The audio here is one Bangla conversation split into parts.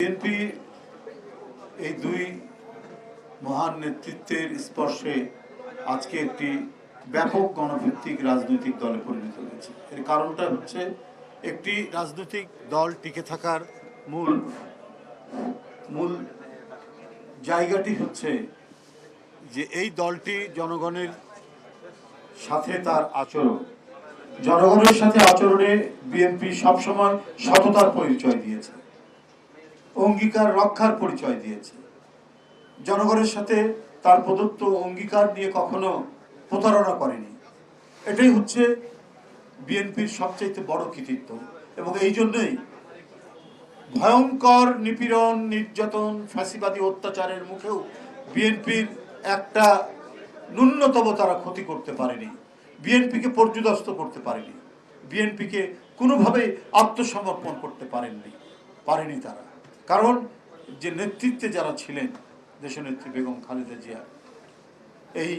বিএনপি এই দুই মহান নেতৃত্বের স্পর্শে আজকে একটি ব্যাপক গণভিত্তিক রাজনৈতিক দলে পরিণত হয়েছে। এর কারণটা হচ্ছে একটি রাজনৈতিক দল টিকে থাকার মূল জায়গাটি হচ্ছে যে এই দলটি জনগণের সাথে তার আচরণ, জনগণের সাথে আচরণে বিএনপি সবসময় সততার পরিচয় দিয়েছে, অঙ্গীকার রক্ষার পরিচয় দিয়েছে। জনগণের সাথে তার প্রদত্ত অঙ্গীকার নিয়ে কখনো প্রতারণা করেনি। এটাই হচ্ছে বিএনপির সবচেয়ে বড় কৃতিত্ব। এবং এই জন্যই ভয়ঙ্কর নিপীড়ন, নির্যাতন, ফ্যাসিবাদী অত্যাচারের মুখেও বিএনপির একটা ন্যূনতম তারা ক্ষতি করতে পারেনি, বিএনপিকে পর্যুদস্ত করতে পারেনি, বিএনপিকে কোনোভাবেই আত্মসমর্পণ করতে পারেনি তারা। কারণ যে নেতৃত্বে যারা ছিলেন, দেশনেত্রী বেগম খালেদা জিয়া, এই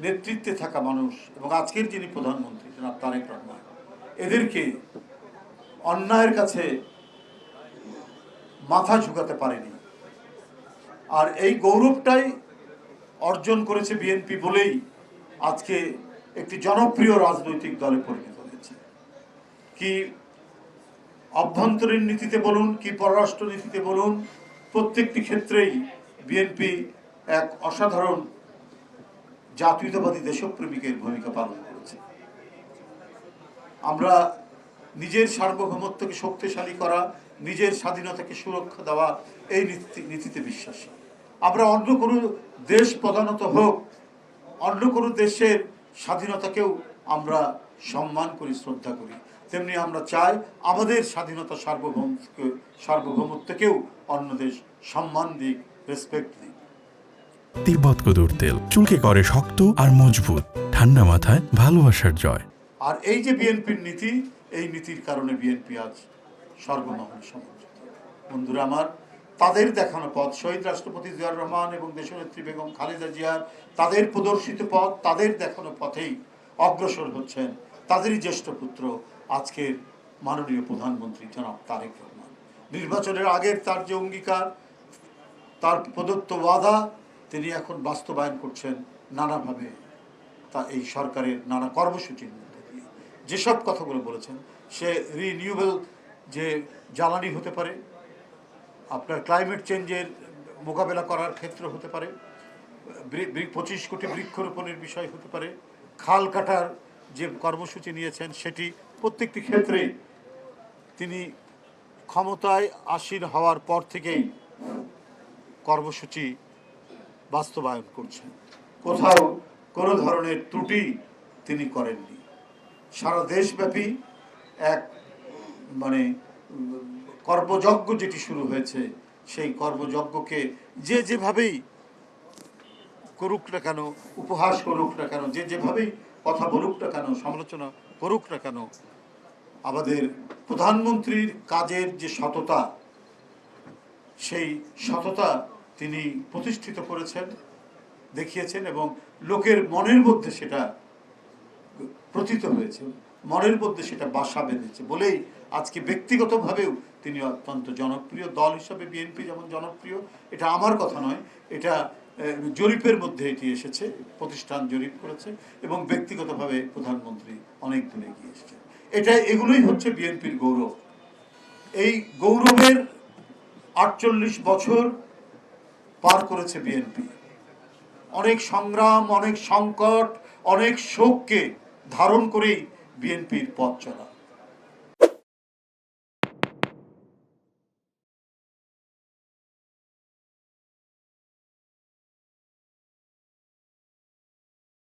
নেতৃত্বে থাকা মানুষ এবং আজকের যিনি প্রধানমন্ত্রী জনাব তারেক রহমান, এদেরকে অন্যায়ের কাছে মাথা ঝুঁকাতে পারেনি। আর এই গৌরবটাই অর্জন করেছে বিএনপি বলেই আজকে একটি জনপ্রিয় রাজনৈতিক দলে পরিণত হয়েছে। কি অভ্যন্তরীণ নীতিতে বলুন, কি পররাষ্ট্র নীতিতে বলুন, প্রত্যেকটি ক্ষেত্রেই বিএনপি এক অসাধারণ জাতীয়তাবাদী দেশপ্রেমিকের ভূমিকা পালন করেছে। আমরা নিজের সার্বভৌমত্বকে শক্তিশালী করা, নিজের স্বাধীনতাকে সুরক্ষা দেওয়া, এই নীতিতে বিশ্বাসী। আমরা অন্য কোনো দেশ প্রধানত হোক, অন্য কোনো দেশের স্বাধীনতাকেও আমরা সম্মান করি, শ্রদ্ধা করি। তেমনি আমরা চাই আমাদের স্বাধীনতা সার্বভৌমত্বকেও অন্য দেশ সম্মান দিক, রেসপেক্ট দিক। তিব্বত কদুর তেল চুলকে করে শক্ত আর মজবুত, ঠান্ডা মাথায় ভালোবাসার জয়। আর এই যে বিএনপির নীতি, এই নীতির কারণে বিএনপি আজ সর্বমহল সমর্থিত। বন্ধুরা আমার, তাদের দেখানো পথ, শহীদ রাষ্ট্রপতি জিয়াউর রহমান এবং দেশনেত্রী বেগম খালেদা জিয়ার তাদের প্রদর্শিত পথ, তাদের দেখানো পথেই অগ্রসর হচ্ছেন তাদেরই জ্যেষ্ঠ পুত্র আজকের মাননীয় প্রধানমন্ত্রী জনাব তারেক রহমান। নির্বাচনের আগের তার যে অঙ্গীকার, তার প্রদত্ত ওয়াদা, তিনি এখন বাস্তবায়ন করছেন নানাভাবে। তা এই সরকারের নানা কর্মসূচির মধ্যে দিয়ে যেসব কথাগুলো বলেছেন, সে রিনিউয়েবল যে জ্বালানি হতে পারে, আপনার ক্লাইমেট চেঞ্জের মোকাবেলা করার ক্ষেত্র হতে পারে, 25 কোটি বৃক্ষরোপণের বিষয় হতে পারে, খাল কাটার যে কর্মসূচি নিয়েছেন সেটি, প্রত্যেকটি ক্ষেত্রে তিনি ক্ষমতায় আসীন হওয়ার পর থেকেই কর্মসূচি বাস্তবায়ন করছেন। কোথাও কোনো ধরনের ত্রুটি তিনি করেননি। সারা দেশব্যাপী এক কর্মযজ্ঞ যেটি শুরু হয়েছে, সেই কর্মযজ্ঞকে যেভাবেই করুক না কেন, উপহাস করুক না কেন, যেভাবেই কথা বলুক না কেন, সমালোচনা করুক না কেন, আমাদের প্রধানমন্ত্রীর কাজের যে সততা, সেই সততা তিনি প্রতিষ্ঠিত করেছেন, দেখিয়েছেন এবং লোকের মনের মধ্যে সেটা প্রতীত হয়েছে, মনের মধ্যে সেটা বাসা বেঁধেছে বলেই আজকে ব্যক্তিগতভাবেও তিনি অত্যন্ত জনপ্রিয়। দল হিসাবে বিএনপি যেমন জনপ্রিয়, এটা আমার কথা নয়, এটা জরিপের মধ্যে এটি এসেছে, প্রতিষ্ঠান জরিপ করেছে, এবং ব্যক্তিগতভাবে প্রধানমন্ত্রী অনেক দূরে এগিয়ে এসেছে। এগুলোই হচ্ছে বিএনপির গৌরব। এই গৌরবের 48 বছর পার করেছে বিএনপি। অনেক সংগ্রাম, অনেক সংকট, অনেক শোককে ধারণ করেই বিএনপির পথ চলা।